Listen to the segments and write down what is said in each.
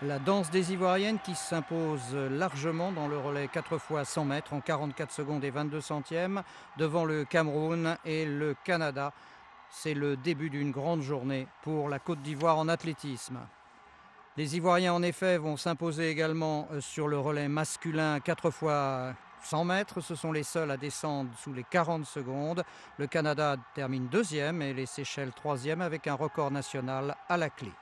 La danse des Ivoiriennes qui s'impose largement dans le relais 4 fois 100 mètres en 44 secondes et 22 centièmes devant le Cameroun et le Canada. C'est le début d'une grande journée pour la Côte d'Ivoire en athlétisme. Les Ivoiriens en effet vont s'imposer également sur le relais masculin 4 fois 100 mètres. Ce sont les seuls à descendre sous les 40 secondes. Le Canada termine deuxième et les Seychelles troisième avec un record national à la clé.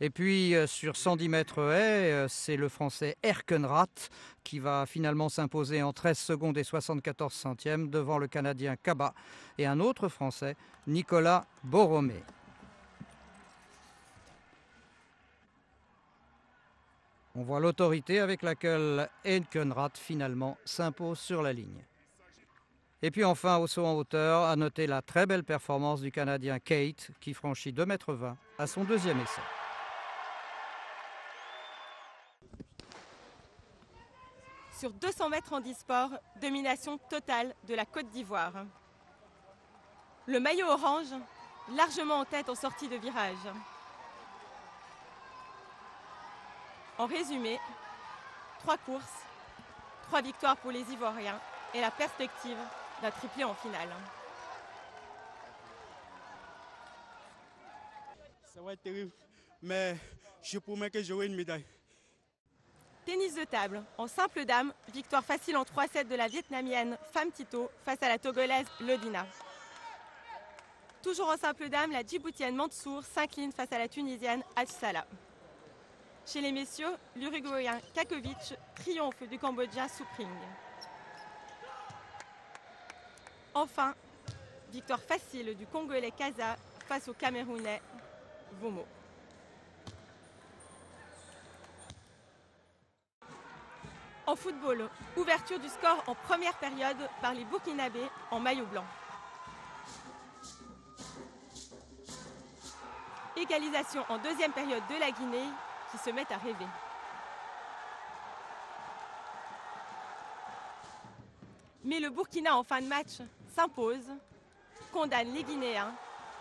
Et puis sur 110 mètres haies, c'est le Français Herkenrath qui va finalement s'imposer en 13 secondes et 74 centièmes devant le Canadien Kaba et un autre Français, Nicolas Borromée. On voit l'autorité avec laquelle Herkenrath finalement s'impose sur la ligne. Et puis enfin, au saut en hauteur, à noter la très belle performance du Canadien Kate qui franchit 2,20 m à son deuxième essai. Sur 200 mètres en e-sport, domination totale de la Côte d'Ivoire. Le maillot orange, largement en tête en sortie de virage. En résumé, 3 courses, 3 victoires pour les Ivoiriens et la perspective d'un triplé en finale. Ça va être terrible, mais je promets que j'aurai une médaille. Tennis de table, en simple dame, victoire facile en 3-7 de la Vietnamienne Pham Thi To face à la Togolaise Lodina. Toujours en simple dame, la Djiboutienne Mansour s'incline face à la Tunisienne Hadj-Salah. Chez les messieurs, l'Uruguayen Kakovic triomphe du Cambodgien Supring. Enfin, victoire facile du Congolais Kaza face au Camerounais Vomo. En football, ouverture du score en première période par les Burkinabés en maillot blanc. Égalisation en deuxième période de la Guinée qui se met à rêver. Mais le Burkina en fin de match s'impose, condamne les Guinéens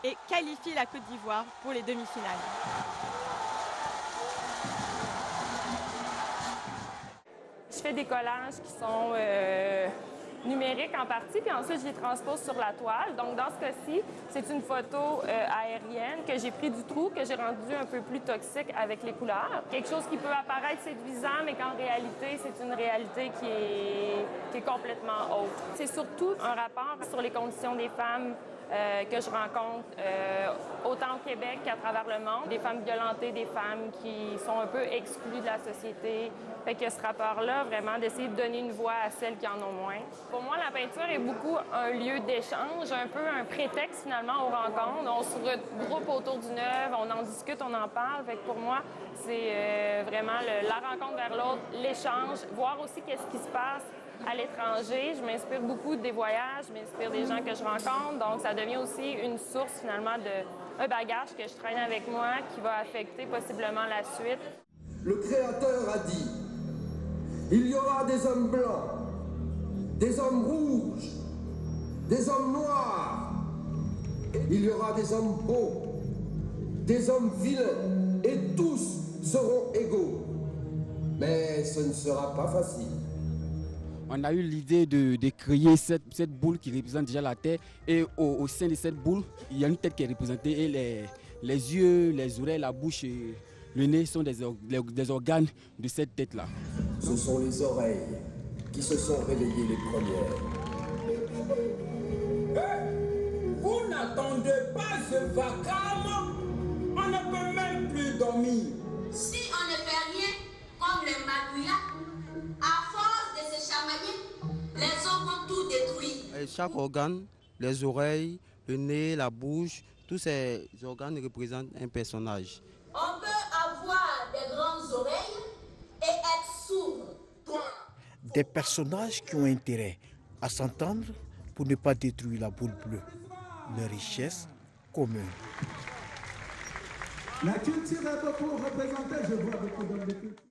et qualifie la Côte d'Ivoire pour les demi-finales. Je fais des collages qui sont numériques en partie, puis ensuite je les transpose sur la toile. Donc dans ce cas-ci, c'est une photo aérienne que j'ai pris du trou, que j'ai rendu un peu plus toxique avec les couleurs. Quelque chose qui peut apparaître séduisant, mais qu'en réalité, c'est une réalité qui est complètement autre. C'est surtout un rapport sur les conditions des femmes que je rencontre autant au Québec qu'à travers le monde. Des femmes violentées, des femmes qui sont un peu exclues de la société. Fait que ce rapport-là, vraiment, d'essayer de donner une voix à celles qui en ont moins. Pour moi, la peinture est beaucoup un lieu d'échange, un peu un prétexte finalement aux rencontres. On se regroupe autour d'une œuvre, on en discute, on en parle. Fait que pour moi, c'est vraiment la rencontre vers l'autre, l'échange, voir aussi qu'est-ce qui se passe à l'étranger. Je m'inspire beaucoup des voyages, je m'inspire des gens que je rencontre. Donc, ça devient aussi une source, finalement, d'un bagage que je traîne avec moi qui va affecter possiblement la suite. Le Créateur a dit, il y aura des hommes blancs, des hommes rouges, des hommes noirs. Il y aura des hommes beaux, des hommes vilains, et tous seront égaux. Mais ce ne sera pas facile. On a eu l'idée de créer cette boule qui représente déjà la Terre. Et au sein de cette boule, il y a une tête qui est représentée. Et les yeux, les oreilles, la bouche et le nez sont des organes de cette tête-là. Ce sont les oreilles qui se sont réveillées les premières. Vous n'attendez pas ce vacarme. On ne peut même plus dormir. Si on ne fait rien, comme les Magouillas, à force de se chamailler, les hommes vont tout détruire. Chaque organe, les oreilles, le nez, la bouche, tous ces organes représentent un personnage. On peut avoir des grandes oreilles et être sourd. Des personnages qui ont intérêt à s'entendre pour ne pas détruire la boule bleue, leur richesse commune. La culture est pour représenter, je vois beaucoup d'hommes de culture.